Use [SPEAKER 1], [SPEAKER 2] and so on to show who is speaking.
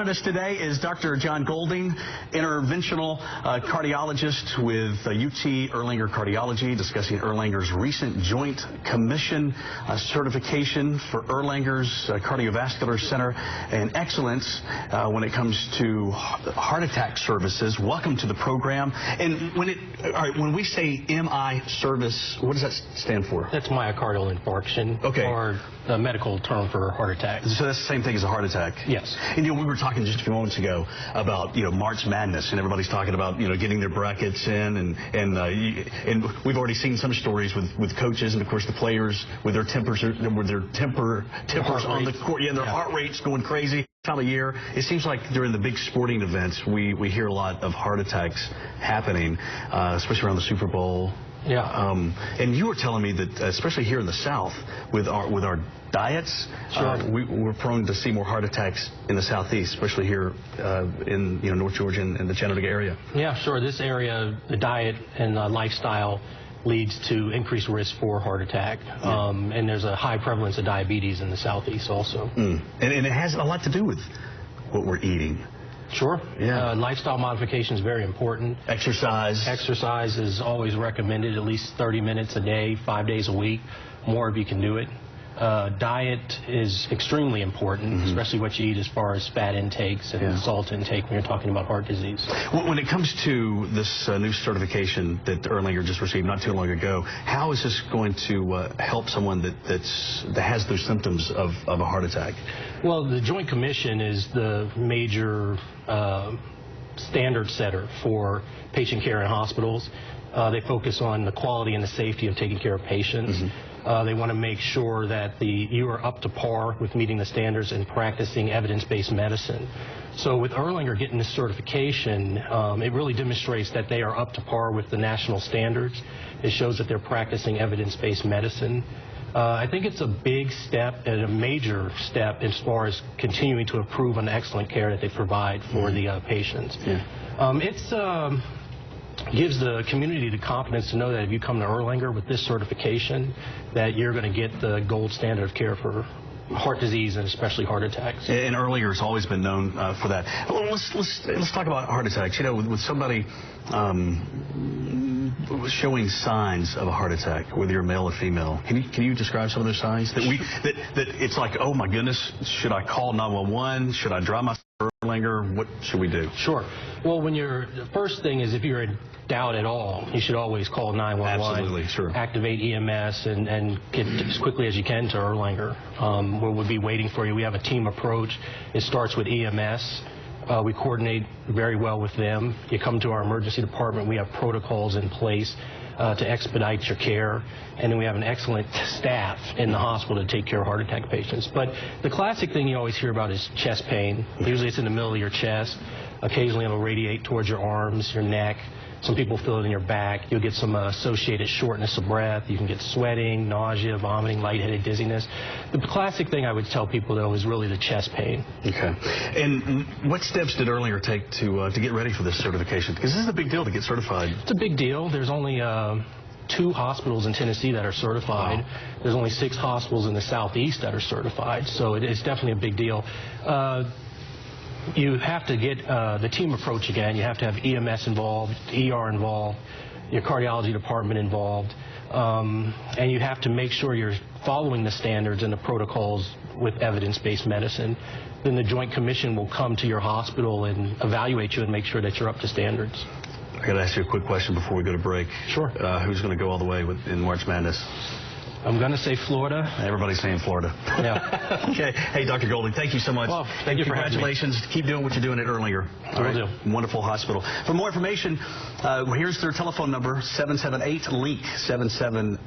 [SPEAKER 1] Joining us today is Dr. John Golding, interventional cardiologist with UT Erlanger Cardiology, discussing Erlanger's recent Joint Commission certification for Erlanger's Cardiovascular Center and excellence when it comes to heart attack services. Welcome to the program. And when we say MI service, what does that stand for?
[SPEAKER 2] That's myocardial infarction,
[SPEAKER 1] okay,
[SPEAKER 2] or the medical term for heart attack.
[SPEAKER 1] So that's the same thing as a heart attack?
[SPEAKER 2] Yes.
[SPEAKER 1] And we were talking just a few moments ago about March Madness, and everybody's talking about getting their brackets in, and we've already seen some stories with coaches and of course the players with their tempers on the court, their heart rates going crazy. Time of year, it seems like during the big sporting events we hear a lot of heart attacks happening, especially around the Super Bowl.
[SPEAKER 2] Yeah.
[SPEAKER 1] And you were telling me that, especially here in the South, with our diets,
[SPEAKER 2] sure,
[SPEAKER 1] we're prone to see more heart attacks in the Southeast, especially here in North Georgia and the Chattanooga area.
[SPEAKER 2] Yeah, sure. This area, the diet and lifestyle leads to increased risk for heart attack, and there's a high prevalence of diabetes in the Southeast also. And
[SPEAKER 1] it has a lot to do with what we're eating.
[SPEAKER 2] Sure.
[SPEAKER 1] Yeah.
[SPEAKER 2] Lifestyle modification is very important.
[SPEAKER 1] Exercise.
[SPEAKER 2] Exercise is always recommended, at least 30 minutes a day, 5 days a week, more if you can do it. Diet is extremely important, especially what you eat as far as fat intakes and salt intake when you're talking about heart disease.
[SPEAKER 1] When it comes to this new certification that Erlanger just received not too long ago, how is this going to help someone that has those symptoms of a heart attack?
[SPEAKER 2] Well, the Joint Commission is the major standard setter for patient care in hospitals. They focus on the quality and the safety of taking care of patients. They want to make sure that you are up to par with meeting the standards and practicing evidence-based medicine. So with Erlanger getting this certification, it really demonstrates that they are up to par with the national standards. It shows that they're practicing evidence-based medicine. I think it's a big step and a major step as far as continuing to improve on the excellent care that they provide for the patients. Gives the community the confidence to know that if you come to Erlanger with this certification, that you're going to get the gold standard of care for heart disease and especially heart attacks.
[SPEAKER 1] And Erlanger has always been known for that. Well, let's talk about heart attacks. With somebody showing signs of a heart attack, whether you're male or female, can you describe some of those signs that it's like, oh my goodness, should I call 911? Should I drive myself to Erlanger? What should we do?
[SPEAKER 2] Sure. Well, the first thing is if you're in doubt at all, you should always call 911.
[SPEAKER 1] Absolutely, sure.
[SPEAKER 2] Activate EMS and get as quickly as you can to Erlanger. We'll be waiting for you. We have a team approach. It starts with EMS. We coordinate very well with them. You come to our emergency department. We have protocols in place to expedite your care, and then we have an excellent staff in the hospital to take care of heart attack patients. But the classic thing you always hear about is chest pain. Usually it's in the middle of your chest. Occasionally it'll radiate towards your arms, your neck. Some people feel it in your back. You'll get some associated shortness of breath. You can get sweating, nausea, vomiting, lightheaded, dizziness. The classic thing I would tell people, though, is really the chest pain. Okay.
[SPEAKER 1] And what steps did Erlanger take to get ready for this certification? Because this is a big deal to get certified.
[SPEAKER 2] It's a big deal. There's only 2 hospitals in Tennessee that are certified. Wow. There's only 6 hospitals in the Southeast that are certified. So it's definitely a big deal. You have to get the team approach again. You have to have EMS involved, ER involved, your cardiology department involved, and you have to make sure you're following the standards and the protocols with evidence-based medicine. Then the Joint Commission will come to your hospital and evaluate you and make sure that you're up to standards.
[SPEAKER 1] I got to ask you a quick question before we go to break.
[SPEAKER 2] Sure.
[SPEAKER 1] Who's going to go all the way in March Madness?
[SPEAKER 2] I'm going to say Florida.
[SPEAKER 1] Everybody's saying Florida.
[SPEAKER 2] Yeah.
[SPEAKER 1] Okay. Hey, Dr. Golding, thank you so much.
[SPEAKER 2] Well, thank you for having me.
[SPEAKER 1] Congratulations. Keep doing what you're doing at Erlanger.
[SPEAKER 2] Will do.
[SPEAKER 1] Wonderful hospital. For more information, here's their telephone number, 778-LINK, 778-5464.